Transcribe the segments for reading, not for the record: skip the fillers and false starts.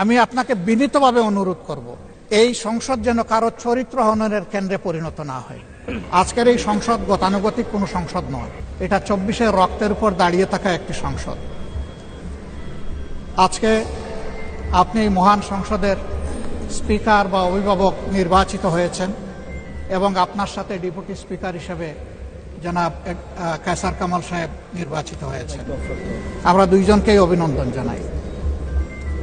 আমি আপনাকে বিনীতভাবে অনুরোধ করব, এই সংসদ যেন কারো চরিত্র হননের কেন্দ্রে পরিণত না হয়। আজকের এই সংসদ গতানুগতিক কোনো সংসদ নয়, এটা 24-এর রক্তের উপর দাঁড়িয়ে থাকা একটি সংসদ। আজকে আপনি এই মহান সংসদের স্পিকার বা অভিভাবক নির্বাচিত হয়েছেন এবং আপনার সাথে ডেপুটি স্পিকার হিসেবে জনাব কায়সার কামাল সাহেব নির্বাচিত হয়েছেন। আমরা দুইজনকেই অভিনন্দন জানাই।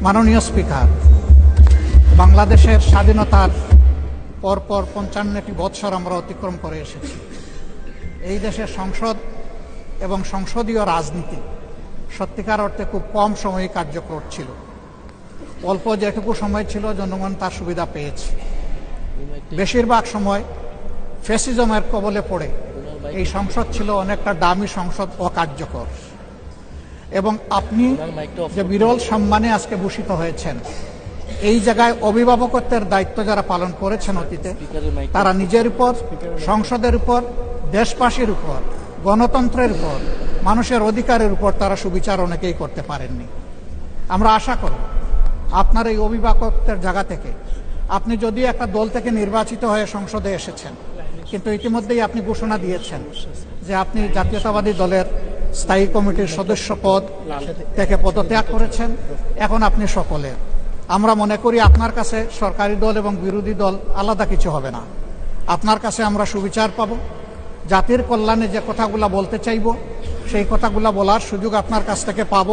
মাননীয় স্পিকার, বাংলাদেশের স্বাধীনতার পরপর 55টি বৎসর আমরা অতিক্রম করে এসেছি। এই দেশের সংসদ এবং সংসদীয় রাজনীতি সত্যিকার অর্থে খুব কম সময়ে কার্যকর ছিল। অল্প যেটুকু সময় ছিল জনগণ তার সুবিধা পেয়েছে। বেশিরভাগ সময় ফ্যাসিজমের কবলে পড়ে এই সংসদ ছিল অনেকটা দামি সংসদ, অকার্যকর। এবং আপনি যে বিরল সম্মানে আজকে ভূষিত হয়েছেন, এই জায়গায় অভিভাবকত্বের দায়িত্ব যারা পালন করেছেন অতীতে, তারা নিজের উপর, সংসদের উপর, দেশবাসীর উপর, গণতন্ত্রের উপর, মানুষের অধিকারের উপর তারা সুবিচার অনেকেই করতে পারেননি। আমরা আশা করি আপনার এই অভিভাবকত্বের জায়গা থেকে, আপনি যদিও একটা দল থেকে নির্বাচিত হয়ে সংসদে এসেছেন, কিন্তু ইতিমধ্যেই আপনি ঘোষণা দিয়েছেন যে আপনি জাতীয়তাবাদী দলের স্থায়ী কমিটির সদস্য পদ থেকে পদত্যাগ করেছেন। এখন আপনি সকলের। আমরা মনে করি আপনার কাছে সরকারি দল এবং বিরোধী দল আলাদা কিছু হবে না। আপনার কাছে আমরা সুবিচার পাব, জাতির কল্যাণে যে কথাগুলো বলতে চাইব সেই কথাগুলো বলার সুযোগ আপনার কাছ থেকে পাব।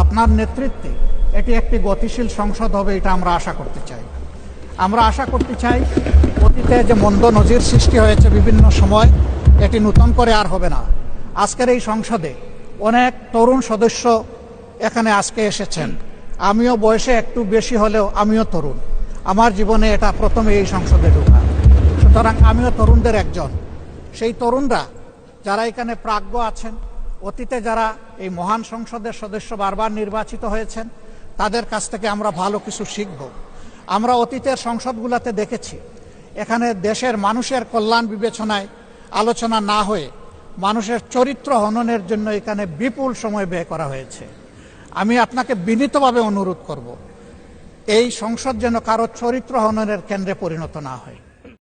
আপনার নেতৃত্বে এটি একটি গতিশীল সংসদ হবে, এটা আমরা আশা করতে চাই। আমরা আশা করতে চাই অতীতে যে মন্দ নজির সৃষ্টি হয়েছে বিভিন্ন সময়, এটি নতুন করে আর হবে না। আজকের এই সংসদে অনেক তরুণ সদস্য এখানে আজকে এসেছেন। আমিও বয়সে একটু বেশি হলেও আমিও তরুণ। আমার জীবনে এটা প্রথমে এই সংসদে ঢোকা, সুতরাং আমিও তরুণদের একজন। সেই তরুণরা যারা এখানে প্রাজ্ঞ আছেন, অতীতে যারা এই মহান সংসদের সদস্য বারবার নির্বাচিত হয়েছেন, তাদের কাছ থেকে আমরা ভালো কিছু শিখব। আমরা অতীতের সংসদগুলোতে দেখেছি এখানে দেশের মানুষের কল্যাণ বিবেচনায় আলোচনা না হয়ে মানুষের চরিত্র হননের জন্য এখানে বিপুল সময় ব্যয় করা হয়েছে। আমি আপনাকে বিনীতভাবে অনুরোধ করব, এই সংসদ যেন কারো চরিত্র হননের কেন্দ্রে পরিণত না হয়।